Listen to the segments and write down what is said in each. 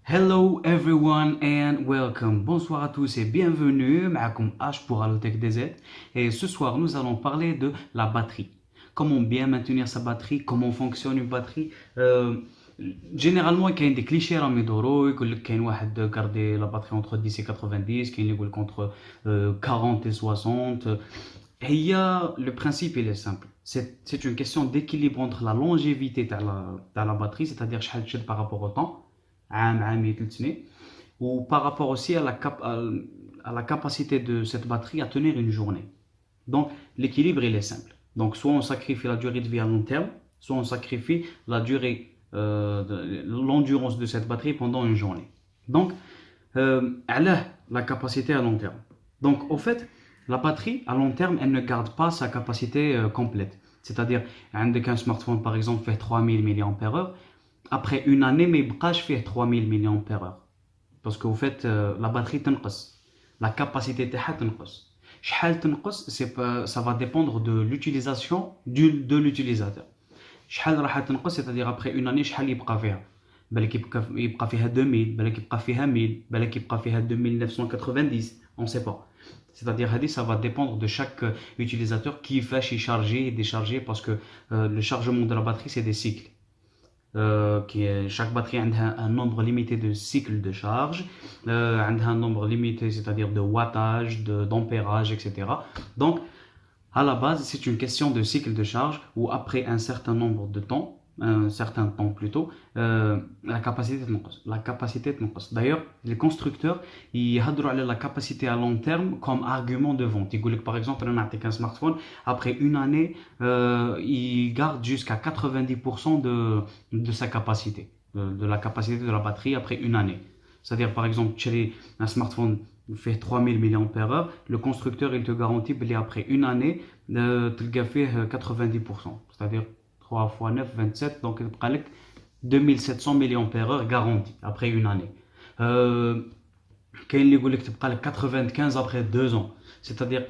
Hello everyone and welcome. Bonsoir à tous et bienvenue. معكم H pour Allotech DZ. Et ce soir, nous allons parler de la batterie. Comment bien maintenir sa batterie, comment fonctionne une batterie. Généralement, il y a des clichés à Medoro, il y a de garder la batterie entre 10 et 90, il y a entre 40 et 60. Le principe il est simple. C'est une question d'équilibre entre la longévité de la batterie, c'est-à-dire par rapport au temps. عام عامين 3 سنين ou par rapport aussi à la capacité de cette batterie à tenir une journée. Donc l'équilibre il est simple. Donc soit on sacrifie la durée de vie à long terme, soit on sacrifie l'endurance de cette batterie pendant une journée. Donc la capacité à long terme. Donc au fait, la batterie à long terme, elle ne garde pas sa capacité complète. C'est-à-dire, un smartphone par exemple fait 3000 mAh, après une année ما يبقاش فيه 3000 mAh parce qu'au fait la batterie تنقص, la capacité تاعها تنقص. شحال تنقص, ça va dépendre de l'utilisation de l'utilisateur. شحال راح تنقص, c'est-à-dire après une année شحال يبقى فيها. بالك يبقى فيها 2000, بالك يبقى فيها 1000, بالك يبقى فيها 2990, on sait pas. C'est-à-dire ça va dépendre de chaque utilisateur qui va charger et décharger parce que le chargement de la batterie c'est des cycles. Chaque batterie a un nombre limité de cycles de charge, a un nombre limité, c'est-à-dire de wattage, d'ampérage, etc. Donc, à la base, c'est une question de cycle de charge où après un certain nombre de temps, un certain temps plutôt, la capacité de نقص. D'ailleurs, les constructeurs, ils يهضروا على la capacité à long terme comme argument de vente. Ils disent par exemple, on a un smartphone, après une année, il garde jusqu'à 90% de sa capacité, de la capacité de la batterie après une année. C'est-à-dire par exemple, tu as un smartphone fait 3000 mAh, le constructeur il te garantit qu'après une année, tu as fait 90%. C'est-à-dire 3 fois 9, 27, donc il y a 2700 mAh garantie après une année. كاين اللي يقول لك تبقى لك 95 après 2 ans. C'est-à-dire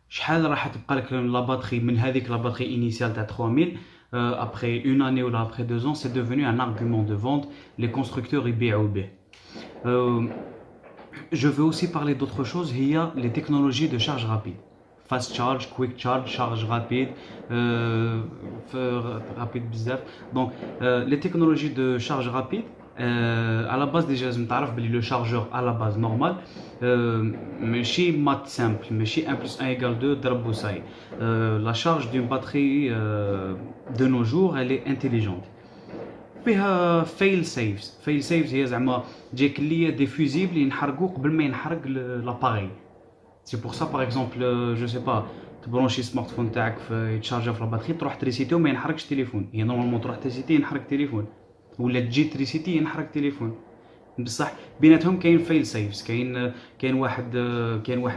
شحال راح تبقى لك la batterie من هذيك la batterie initiale تاع 3000 après une année ou après 2 ans, c'est devenu un argument de vente. Les constructeurs يبيعوا به. Je veux aussi parler d'autre chose, il y a les technologies de charge rapide. Fast charge, quick charge, charge rapide, rapide bzaf. Donc, les technologies de charge rapide, à la base déjà, le chargeur à la base normal, ماشي math simple, ماشي 1 plus 1 égale 2, ضرب وصاي. La charge d'une batterie de nos jours, elle est intelligente. فيها فيل سيفز هي زعما تجيك ليا دي فوزيبل ينحرقوا قبل ما ينحرق لاباري. سي بور سا باغ اكزومبل جو سي با تبرونشي سمارتفون تاعك يتشارجا في لا باتري تروح تريسيتي وما ينحرقش تليفون. هي نورمالمون تروح تريسيتي ينحرق تليفون, ولا تجي تريسيتي ينحرق تليفون. بصح بيناتهم كاين فيل سيفز, كاين واحد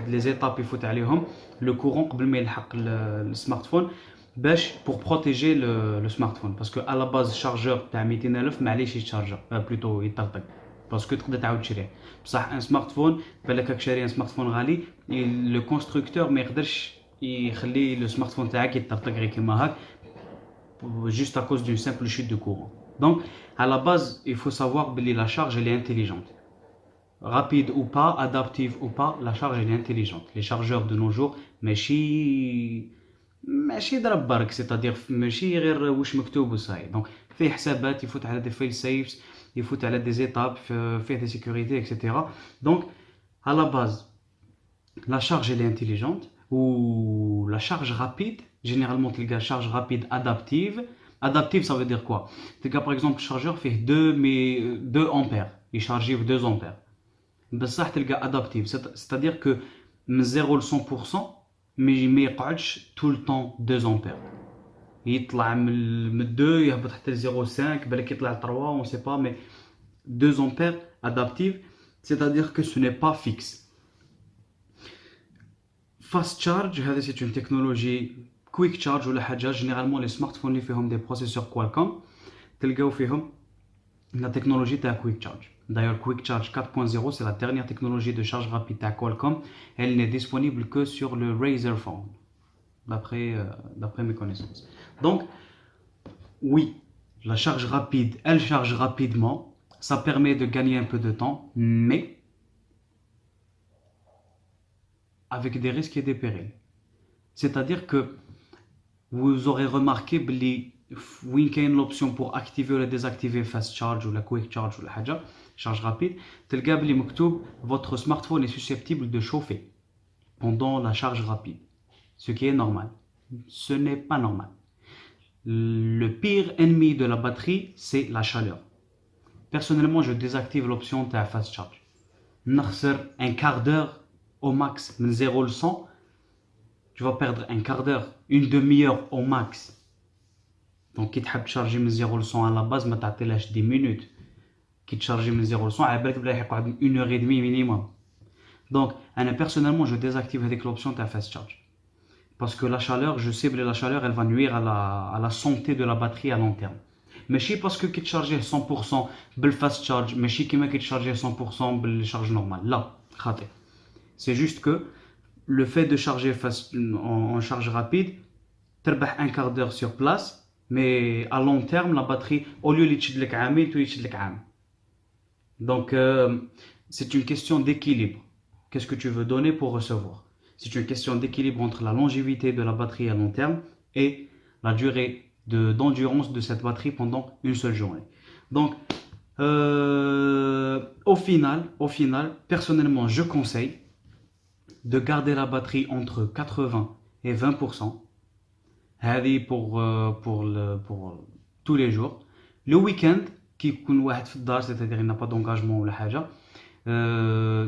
لي زيتاب يفوت عليهم لو كورون قبل ما يلحق السمارتفون باش pour protéger le smartphone parce que à la base chargeur تاع 200000 معليش يتشارجا بلوتو يطلق باسكو تقدر تعاود تشريه. بصح ان سمارتفون بالك راك شاري ان سمارتفون غالي, لو كونستركتور ما يقدرش يخلي لو سمارتفون تاعك يطلق غير كيما هاك juste à cause d'une simple chute de courant. Donc à la base il faut savoir que la charge elle est intelligente. Rapide ou pas, adaptive ou pas, la charge elle est intelligente. Les chargeurs de nos jours ماشي ضرب برك, c'est-à-dire ماشي غير واش مكتوب وصاي. دونك فيه حسابات, يفوت على دي فيل سيفز, يفوت على دي زيتاب, فيه دي sécurité, etc. Donc à la base la charge elle est intelligente ou la charge rapide, généralement tu as charge rapide adaptive ça veut dire quoi? Tu as par exemple le chargeur fait 2 ampères, il charge 2 ampères. بصح تلقى adaptive, c'est-à-dire que من 0 ل 100% ما يقعدش tout le temps 2 ampères. يطلع من 2 يهبط حتى 0.5, بالك يطلع 3, on sait pas, mais 2 ampères adaptive, c'est-à-dire que ce n'est pas fixe. Fast charge, c'est une technologie. Quick charge ولا حاجه, généralement les smartphones اللي فيهم des processeurs Qualcomm تلقاو فيهم la technologie de Quick Charge. D'ailleurs, Quick Charge 4.0, c'est la dernière technologie de charge rapide à Qualcomm. Elle n'est disponible que sur le Razer Phone, d'après mes connaissances. Donc, oui, la charge rapide, elle charge rapidement. ça permet de gagner un peu de temps, mais avec des risques et des périls. C'est-à-dire que vous aurez remarqué que وين كاين l'option pour activer ou désactiver fast charge ou la quick charge ou la حاجة charge rapide, تلقى بلي مكتوب votre smartphone est susceptible de chauffer pendant la charge rapide, ce qui est normal. Ce n'est pas normal. Le pire ennemi de la batterie, c'est la chaleur. Personnellement, je désactive l'option de fast charge. نخسر un quart d'heure au max, من 0 le 100, tu vas perdre un quart d'heure, une demi-heure au max. Donc, qui تحب تشارجي من 0 le 100 à la base, ما تعطيلهاش 10 minutes. Qui تشارجي من 0 le 100, على بالك بلا يقعد 1 heure et demie minimum. Donc, personnellement, je désactive avec l'option de fast charge. Parce que la chaleur, je sais que la chaleur, elle va nuire à la santé de la batterie à long terme. Mais si parce que qui te charge 100% le fast charge, mais si qui te charge 100% le charge normale. Là, c'est juste que le fait de charger en charge rapide, tu as un quart d'heure sur place, mais à long terme, la batterie, au lieu de te faire tu te Donc, c'est une question d'équilibre. Qu'est-ce que tu veux donner pour recevoir? C'est une question d'équilibre entre la longévité de la batterie à long terme et la durée d'endurance de cette batterie pendant une seule journée. Donc, au final, personnellement, je conseille de garder la batterie entre 80 et 20%. pour tous les jours. Le week-end, qui c'est-à-dire il n'a pas d'engagement ou la haja,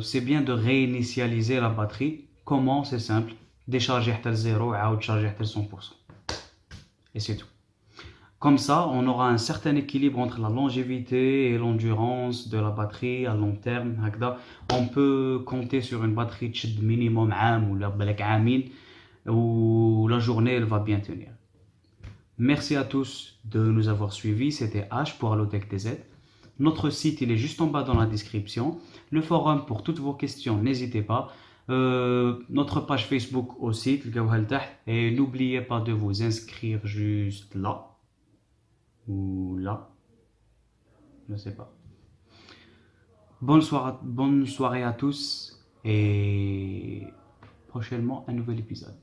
c'est bien de réinitialiser la batterie. Comment? C'est simple. Décharger à 0 et charger à 100%. Et c'est tout. Comme ça, on aura un certain équilibre entre la longévité et l'endurance de la batterie à long terme. On peut compter sur une batterie de minimum عام ou عامين où la journée elle va bien tenir. Merci à tous de nous avoir suivis. C'était H pour Allotech TZ. Notre site il est juste en bas dans la description. Le forum pour toutes vos questions, n'hésitez pas. Notre page Facebook aussi, et n'oubliez pas de vous inscrire juste là ou là, je ne sais pas. Bonne soirée à tous et prochainement un nouvel épisode.